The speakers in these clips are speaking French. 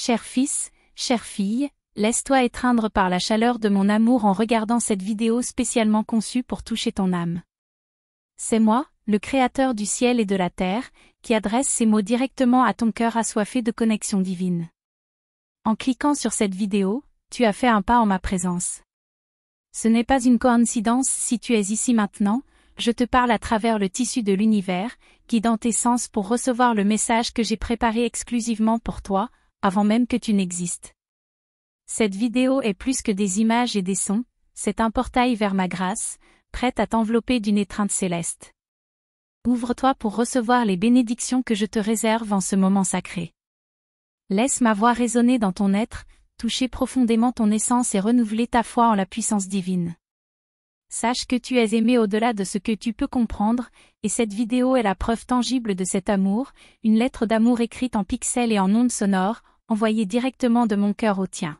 Cher fils, chère fille, laisse-toi étreindre par la chaleur de mon amour en regardant cette vidéo spécialement conçue pour toucher ton âme. C'est moi, le Créateur du ciel et de la terre, qui adresse ces mots directement à ton cœur assoiffé de connexion divine. En cliquant sur cette vidéo, tu as fait un pas en ma présence. Ce n'est pas une coïncidence si tu es ici maintenant, je te parle à travers le tissu de l'univers, guidant tes sens pour recevoir le message que j'ai préparé exclusivement pour toi, avant même que tu n'existes. Cette vidéo est plus que des images et des sons, c'est un portail vers ma grâce, prête à t'envelopper d'une étreinte céleste. Ouvre-toi pour recevoir les bénédictions que je te réserve en ce moment sacré. Laisse ma voix résonner dans ton être, toucher profondément ton essence et renouveler ta foi en la puissance divine. Sache que tu es aimé au-delà de ce que tu peux comprendre, et cette vidéo est la preuve tangible de cet amour, une lettre d'amour écrite en pixels et en ondes sonores, envoyée directement de mon cœur au tien.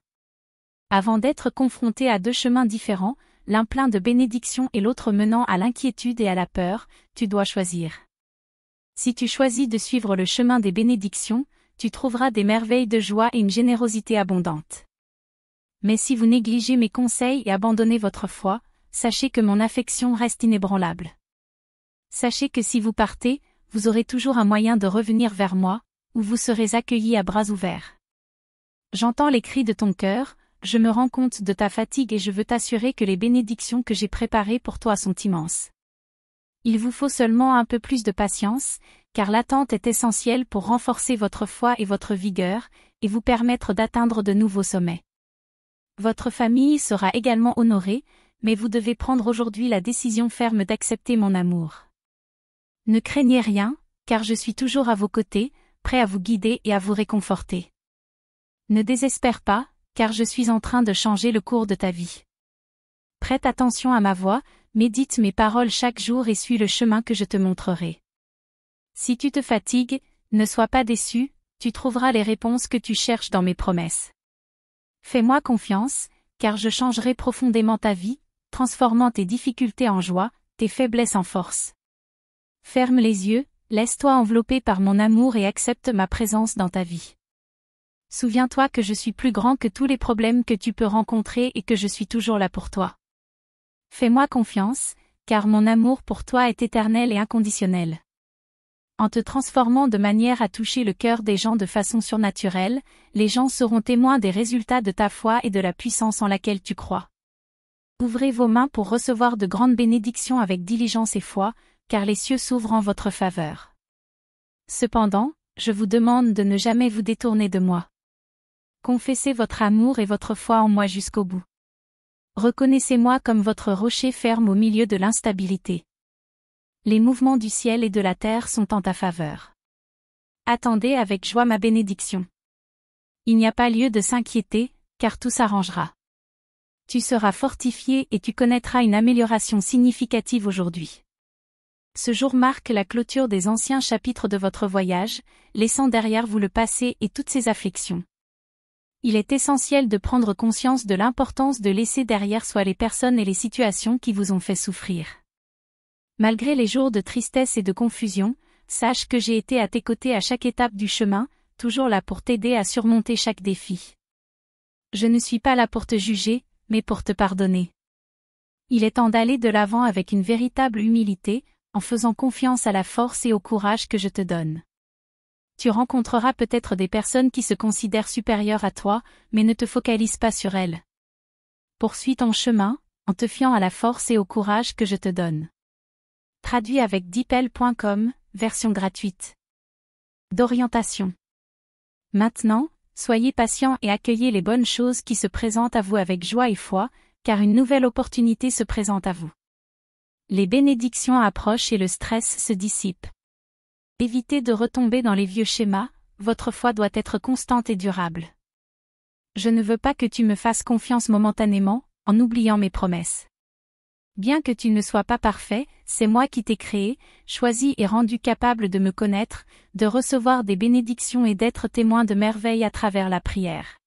Avant d'être confronté à deux chemins différents, l'un plein de bénédictions et l'autre menant à l'inquiétude et à la peur, tu dois choisir. Si tu choisis de suivre le chemin des bénédictions, tu trouveras des merveilles de joie et une générosité abondante. Mais si vous négligez mes conseils et abandonnez votre foi, sachez que mon affection reste inébranlable. Sachez que si vous partez, vous aurez toujours un moyen de revenir vers moi, où vous serez accueillis à bras ouverts. J'entends les cris de ton cœur, je me rends compte de ta fatigue et je veux t'assurer que les bénédictions que j'ai préparées pour toi sont immenses. Il vous faut seulement un peu plus de patience, car l'attente est essentielle pour renforcer votre foi et votre vigueur, et vous permettre d'atteindre de nouveaux sommets. Votre famille sera également honorée, mais vous devez prendre aujourd'hui la décision ferme d'accepter mon amour. Ne craignez rien, car je suis toujours à vos côtés, prêt à vous guider et à vous réconforter. Ne désespère pas, car je suis en train de changer le cours de ta vie. Prête attention à ma voix, médite mes paroles chaque jour et suis le chemin que je te montrerai. Si tu te fatigues, ne sois pas déçu, tu trouveras les réponses que tu cherches dans mes promesses. Fais-moi confiance, car je changerai profondément ta vie, transformant tes difficultés en joie, tes faiblesses en force. Ferme les yeux, laisse-toi envelopper par mon amour et accepte ma présence dans ta vie. Souviens-toi que je suis plus grand que tous les problèmes que tu peux rencontrer et que je suis toujours là pour toi. Fais-moi confiance, car mon amour pour toi est éternel et inconditionnel. En te transformant de manière à toucher le cœur des gens de façon surnaturelle, les gens seront témoins des résultats de ta foi et de la puissance en laquelle tu crois. Ouvrez vos mains pour recevoir de grandes bénédictions avec diligence et foi, car les cieux s'ouvrent en votre faveur. Cependant, je vous demande de ne jamais vous détourner de moi. Confessez votre amour et votre foi en moi jusqu'au bout. Reconnaissez-moi comme votre rocher ferme au milieu de l'instabilité. Les mouvements du ciel et de la terre sont en ta faveur. Attendez avec joie ma bénédiction. Il n'y a pas lieu de s'inquiéter, car tout s'arrangera. Tu seras fortifié et tu connaîtras une amélioration significative aujourd'hui. Ce jour marque la clôture des anciens chapitres de votre voyage, laissant derrière vous le passé et toutes ses afflictions. Il est essentiel de prendre conscience de l'importance de laisser derrière soi les personnes et les situations qui vous ont fait souffrir. Malgré les jours de tristesse et de confusion, sache que j'ai été à tes côtés à chaque étape du chemin, toujours là pour t'aider à surmonter chaque défi. Je ne suis pas là pour te juger, mais pour te pardonner. Il est temps d'aller de l'avant avec une véritable humilité, en faisant confiance à la force et au courage que je te donne. Tu rencontreras peut-être des personnes qui se considèrent supérieures à toi, mais ne te focalise pas sur elles. Poursuis ton chemin, en te fiant à la force et au courage que je te donne. Traduit avec DeepL.com, version gratuite. D'orientation. Maintenant, soyez patient et accueillez les bonnes choses qui se présentent à vous avec joie et foi, car une nouvelle opportunité se présente à vous. Les bénédictions approchent et le stress se dissipe. Évitez de retomber dans les vieux schémas, votre foi doit être constante et durable. Je ne veux pas que tu me fasses confiance momentanément, en oubliant mes promesses. Bien que tu ne sois pas parfait, c'est moi qui t'ai créé, choisi et rendu capable de me connaître, de recevoir des bénédictions et d'être témoin de merveilles à travers la prière.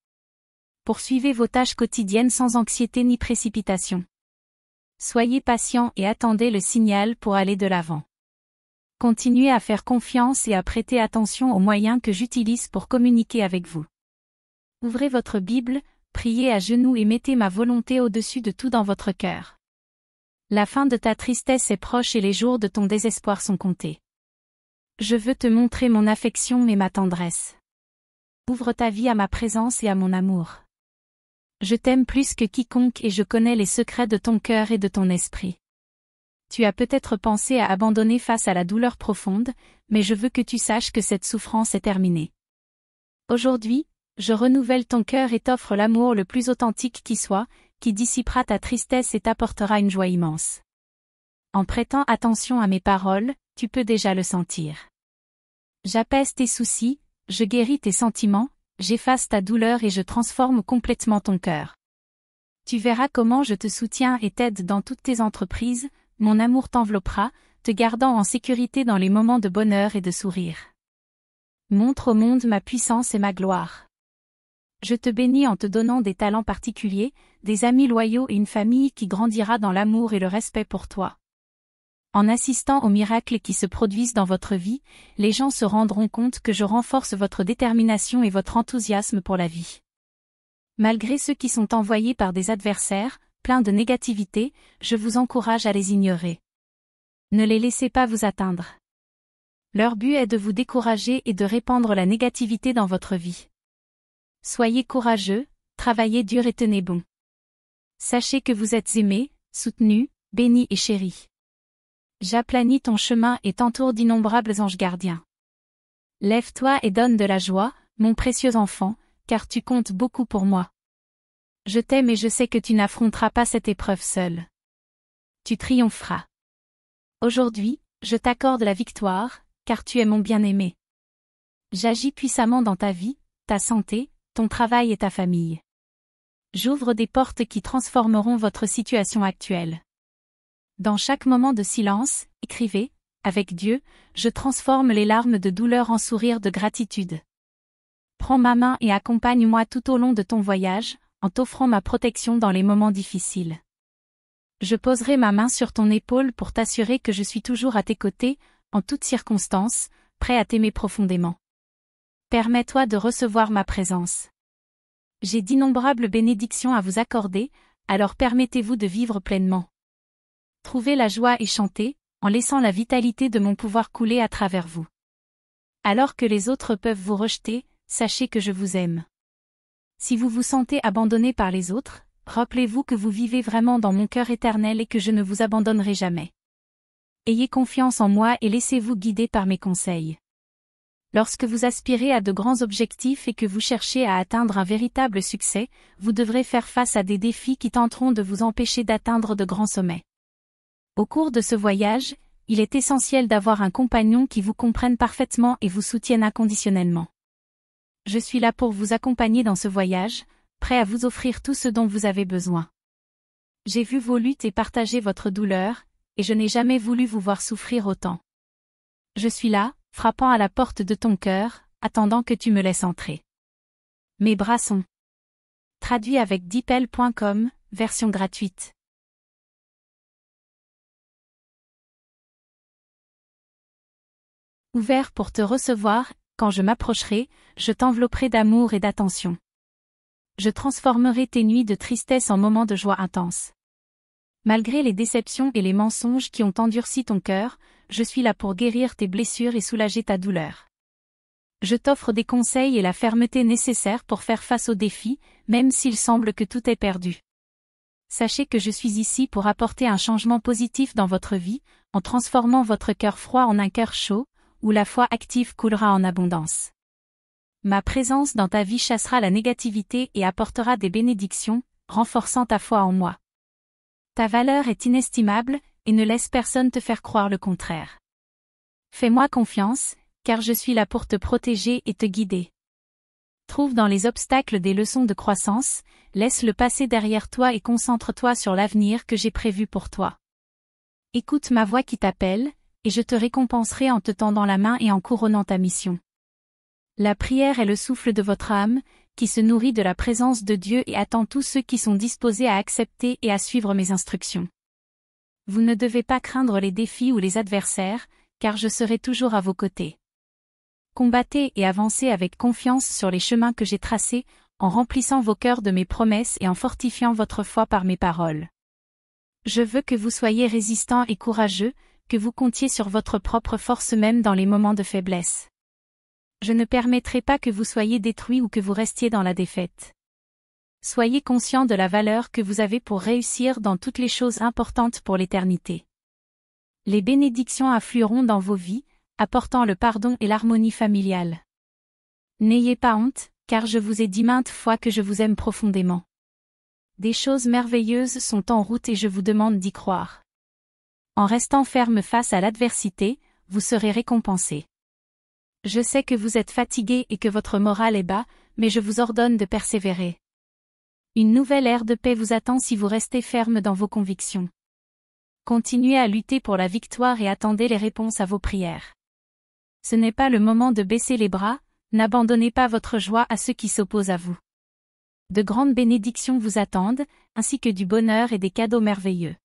Poursuivez vos tâches quotidiennes sans anxiété ni précipitation. Soyez patient et attendez le signal pour aller de l'avant. Continuez à faire confiance et à prêter attention aux moyens que j'utilise pour communiquer avec vous. Ouvrez votre Bible, priez à genoux et mettez ma volonté au-dessus de tout dans votre cœur. La fin de ta tristesse est proche et les jours de ton désespoir sont comptés. Je veux te montrer mon affection et ma tendresse. Ouvre ta vie à ma présence et à mon amour. Je t'aime plus que quiconque et je connais les secrets de ton cœur et de ton esprit. Tu as peut-être pensé à abandonner face à la douleur profonde, mais je veux que tu saches que cette souffrance est terminée. Aujourd'hui, je renouvelle ton cœur et t'offre l'amour le plus authentique qui soit, qui dissipera ta tristesse et t'apportera une joie immense. En prêtant attention à mes paroles, tu peux déjà le sentir. J'apaise tes soucis, je guéris tes sentiments, j'efface ta douleur et je transforme complètement ton cœur. Tu verras comment je te soutiens et t'aide dans toutes tes entreprises, mon amour t'enveloppera, te gardant en sécurité dans les moments de bonheur et de sourire. Montre au monde ma puissance et ma gloire. Je te bénis en te donnant des talents particuliers, des amis loyaux et une famille qui grandira dans l'amour et le respect pour toi. En assistant aux miracles qui se produisent dans votre vie, les gens se rendront compte que je renforce votre détermination et votre enthousiasme pour la vie. Malgré ceux qui sont envoyés par des adversaires, pleins de négativité, je vous encourage à les ignorer. Ne les laissez pas vous atteindre. Leur but est de vous décourager et de répandre la négativité dans votre vie. Soyez courageux, travaillez dur et tenez bon. Sachez que vous êtes aimé, soutenu, béni et chéri. J'aplanis ton chemin et t'entoure d'innombrables anges gardiens. Lève-toi et donne de la joie, mon précieux enfant, car tu comptes beaucoup pour moi. Je t'aime et je sais que tu n'affronteras pas cette épreuve seule. Tu triompheras. Aujourd'hui, je t'accorde la victoire, car tu es mon bien-aimé. J'agis puissamment dans ta vie, ta santé, ton travail et ta famille. J'ouvre des portes qui transformeront votre situation actuelle. Dans chaque moment de silence, écrivez, avec Dieu, je transforme les larmes de douleur en sourires de gratitude. Prends ma main et accompagne-moi tout au long de ton voyage, en t'offrant ma protection dans les moments difficiles. Je poserai ma main sur ton épaule pour t'assurer que je suis toujours à tes côtés, en toutes circonstances, prêt à t'aimer profondément. Permets-toi de recevoir ma présence. J'ai d'innombrables bénédictions à vous accorder, alors permettez-vous de vivre pleinement. Trouvez la joie et chantez, en laissant la vitalité de mon pouvoir couler à travers vous. Alors que les autres peuvent vous rejeter, sachez que je vous aime. Si vous vous sentez abandonné par les autres, rappelez-vous que vous vivez vraiment dans mon cœur éternel et que je ne vous abandonnerai jamais. Ayez confiance en moi et laissez-vous guider par mes conseils. Lorsque vous aspirez à de grands objectifs et que vous cherchez à atteindre un véritable succès, vous devrez faire face à des défis qui tenteront de vous empêcher d'atteindre de grands sommets. Au cours de ce voyage, il est essentiel d'avoir un compagnon qui vous comprenne parfaitement et vous soutienne inconditionnellement. Je suis là pour vous accompagner dans ce voyage, prêt à vous offrir tout ce dont vous avez besoin. J'ai vu vos luttes et partagé votre douleur, et je n'ai jamais voulu vous voir souffrir autant. Je suis là, frappant à la porte de ton cœur, attendant que tu me laisses entrer. Mes bras sont traduits avec dipel.com, version gratuite. Ouvert pour te recevoir, quand je m'approcherai, je t'envelopperai d'amour et d'attention. Je transformerai tes nuits de tristesse en moments de joie intense. Malgré les déceptions et les mensonges qui ont endurci ton cœur, je suis là pour guérir tes blessures et soulager ta douleur. Je t'offre des conseils et la fermeté nécessaires pour faire face aux défis, même s'il semble que tout est perdu. Sachez que je suis ici pour apporter un changement positif dans votre vie, en transformant votre cœur froid en un cœur chaud, où la foi active coulera en abondance. Ma présence dans ta vie chassera la négativité et apportera des bénédictions, renforçant ta foi en moi. Ta valeur est inestimable, et ne laisse personne te faire croire le contraire. Fais-moi confiance, car je suis là pour te protéger et te guider. Trouve dans les obstacles des leçons de croissance, laisse le passé derrière toi et concentre-toi sur l'avenir que j'ai prévu pour toi. Écoute ma voix qui t'appelle, et je te récompenserai en te tendant la main et en couronnant ta mission. La prière est le souffle de votre âme, qui se nourrit de la présence de Dieu et attend tous ceux qui sont disposés à accepter et à suivre mes instructions. Vous ne devez pas craindre les défis ou les adversaires, car je serai toujours à vos côtés. Combattez et avancez avec confiance sur les chemins que j'ai tracés, en remplissant vos cœurs de mes promesses et en fortifiant votre foi par mes paroles. Je veux que vous soyez résistants et courageux, que vous comptiez sur votre propre force même dans les moments de faiblesse. Je ne permettrai pas que vous soyez détruits ou que vous restiez dans la défaite. Soyez conscients de la valeur que vous avez pour réussir dans toutes les choses importantes pour l'éternité. Les bénédictions afflueront dans vos vies, apportant le pardon et l'harmonie familiale. N'ayez pas honte, car je vous ai dit maintes fois que je vous aime profondément. Des choses merveilleuses sont en route et je vous demande d'y croire. En restant ferme face à l'adversité, vous serez récompensé. Je sais que vous êtes fatigué et que votre moral est bas, mais je vous ordonne de persévérer. Une nouvelle ère de paix vous attend si vous restez ferme dans vos convictions. Continuez à lutter pour la victoire et attendez les réponses à vos prières. Ce n'est pas le moment de baisser les bras, n'abandonnez pas votre joie à ceux qui s'opposent à vous. De grandes bénédictions vous attendent, ainsi que du bonheur et des cadeaux merveilleux.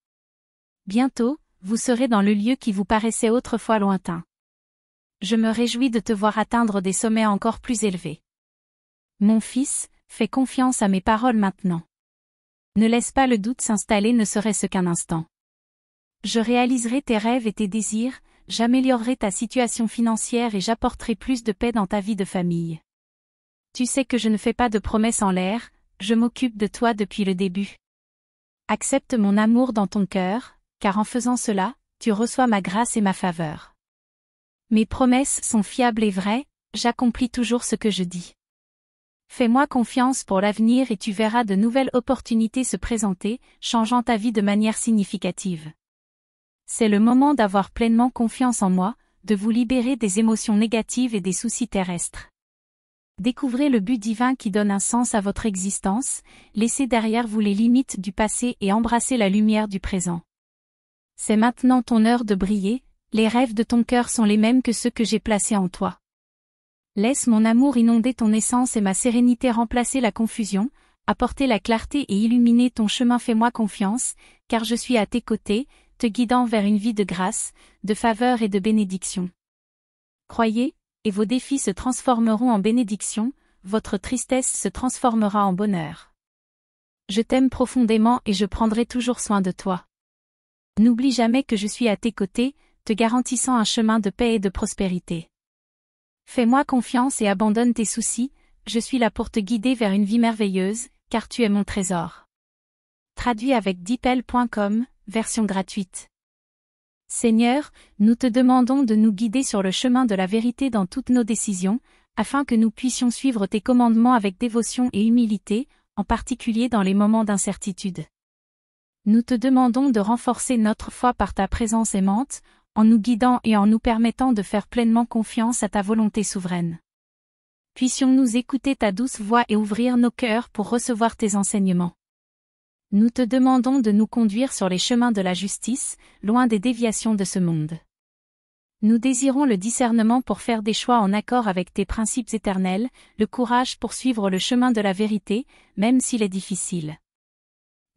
Bientôt, vous serez dans le lieu qui vous paraissait autrefois lointain. Je me réjouis de te voir atteindre des sommets encore plus élevés. Mon fils, fais confiance à mes paroles maintenant. Ne laisse pas le doute s'installer ne serait-ce qu'un instant. Je réaliserai tes rêves et tes désirs, j'améliorerai ta situation financière et j'apporterai plus de paix dans ta vie de famille. Tu sais que je ne fais pas de promesses en l'air, je m'occupe de toi depuis le début. Accepte mon amour dans ton cœur, car en faisant cela, tu reçois ma grâce et ma faveur. Mes promesses sont fiables et vraies, j'accomplis toujours ce que je dis. Fais-moi confiance pour l'avenir et tu verras de nouvelles opportunités se présenter, changeant ta vie de manière significative. C'est le moment d'avoir pleinement confiance en moi, de vous libérer des émotions négatives et des soucis terrestres. Découvrez le but divin qui donne un sens à votre existence, laissez derrière vous les limites du passé et embrassez la lumière du présent. C'est maintenant ton heure de briller, les rêves de ton cœur sont les mêmes que ceux que j'ai placés en toi. Laisse mon amour inonder ton essence et ma sérénité remplacer la confusion, apporter la clarté et illuminer ton chemin. Fais-moi confiance, car je suis à tes côtés, te guidant vers une vie de grâce, de faveur et de bénédiction. Croyez, et vos défis se transformeront en bénédiction, votre tristesse se transformera en bonheur. Je t'aime profondément et je prendrai toujours soin de toi. N'oublie jamais que je suis à tes côtés, te garantissant un chemin de paix et de prospérité. Fais-moi confiance et abandonne tes soucis, je suis là pour te guider vers une vie merveilleuse, car tu es mon trésor. Traduit avec DeepL.com, version gratuite. Seigneur, nous te demandons de nous guider sur le chemin de la vérité dans toutes nos décisions, afin que nous puissions suivre tes commandements avec dévotion et humilité, en particulier dans les moments d'incertitude. Nous te demandons de renforcer notre foi par ta présence aimante, en nous guidant et en nous permettant de faire pleinement confiance à ta volonté souveraine. Puissions-nous écouter ta douce voix et ouvrir nos cœurs pour recevoir tes enseignements. Nous te demandons de nous conduire sur les chemins de la justice, loin des déviations de ce monde. Nous désirons le discernement pour faire des choix en accord avec tes principes éternels, le courage pour suivre le chemin de la vérité, même s'il est difficile.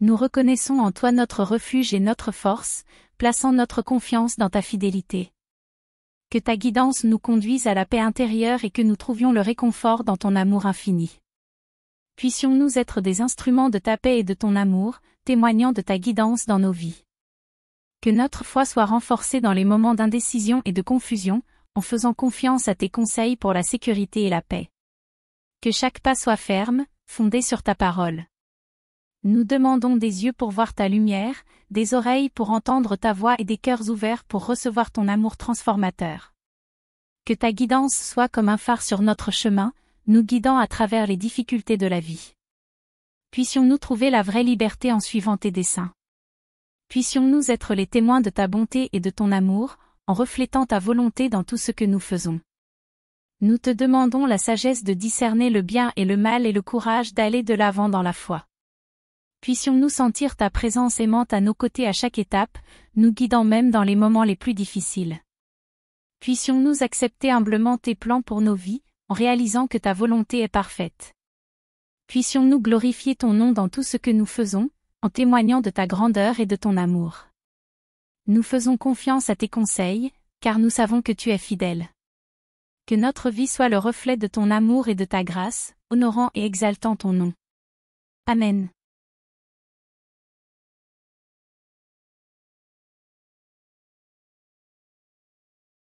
Nous reconnaissons en toi notre refuge et notre force, plaçant notre confiance dans ta fidélité. Que ta guidance nous conduise à la paix intérieure et que nous trouvions le réconfort dans ton amour infini. Puissions-nous être des instruments de ta paix et de ton amour, témoignant de ta guidance dans nos vies. Que notre foi soit renforcée dans les moments d'indécision et de confusion, en faisant confiance à tes conseils pour la sécurité et la paix. Que chaque pas soit ferme, fondé sur ta parole. Nous demandons des yeux pour voir ta lumière, des oreilles pour entendre ta voix et des cœurs ouverts pour recevoir ton amour transformateur. Que ta guidance soit comme un phare sur notre chemin, nous guidant à travers les difficultés de la vie. Puissions-nous trouver la vraie liberté en suivant tes desseins. Puissions-nous être les témoins de ta bonté et de ton amour, en reflétant ta volonté dans tout ce que nous faisons. Nous te demandons la sagesse de discerner le bien et le mal et le courage d'aller de l'avant dans la foi. Puissions-nous sentir ta présence aimante à nos côtés à chaque étape, nous guidant même dans les moments les plus difficiles. Puissions-nous accepter humblement tes plans pour nos vies, en réalisant que ta volonté est parfaite. Puissions-nous glorifier ton nom dans tout ce que nous faisons, en témoignant de ta grandeur et de ton amour. Nous faisons confiance à tes conseils, car nous savons que tu es fidèle. Que notre vie soit le reflet de ton amour et de ta grâce, honorant et exaltant ton nom. Amen.